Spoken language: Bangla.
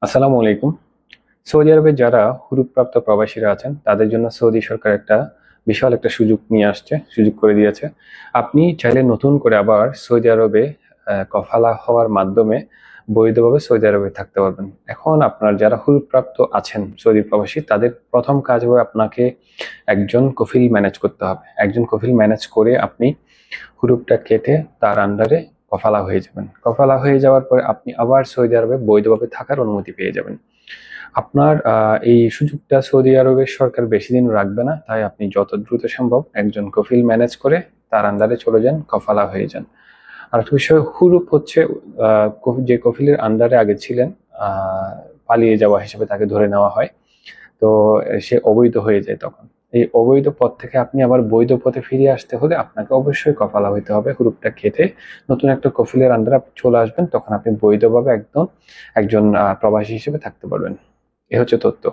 আসসালামু আলাইকুম। সৌদি আরবে যারা হুরুপ্রাপ্ত প্রবাসীরা আছেন তাদের জন্য সৌদি সরকার বিশাল একটা সুযোগ নিয়ে আসছে, সুযোগ করে দিয়েছে। আপনি চাইলে নতুন করে আবার সৌদি আরবে কফালা হওয়ার মাধ্যমে বৈধভাবে সৌদি আরবে থাকতে পারবেন। এখন আপনার যারা হুরুপ্রাপ্ত আছেন সৌদি প্রবাসী, তাদের প্রথম কাজ হবে আপনাকে একজন কফিল ম্যানেজ করতে হবে। একজন কফিল ম্যানেজ করে আপনি হুরুপটা কেটে তার আন্ডারে কফালা হয়ে যাবেন। কফালা হয়ে যাওয়ার পরে আপনি আবার সৌদি আরবে বৈধভাবে থাকার অনুমতি পেয়ে যাবেন। আপনার এই সুযোগটা সৌদি আরবের সরকার বেশি দিন রাখবে না, তাই আপনি যত দ্রুত সম্ভব একজন কফিল ম্যানেজ করে তার আন্ডারে চলে যান, কফালা হয়ে যান। আর একটা বিষয়, হুরুপ হচ্ছে যে কফিলের আন্ডারে আগে ছিলেন, পালিয়ে যাওয়া হিসেবে তাকে ধরে নেওয়া হয়। তো সে অবৈধ হয়ে যায় তখন। এই অবৈধ পথ থেকে আপনি আবার বৈধ পথে ফিরে আসতে হলে আপনাকে অবশ্যই কফালা হইতে হবে। হুরুপটা কেটে নতুন একটা কফিলের আন্ডারে আপনি চলে আসবেন, তখন আপনি বৈধভাবে একজন প্রবাসী হিসেবে থাকতে পারবেন। এ হচ্ছে তথ্য।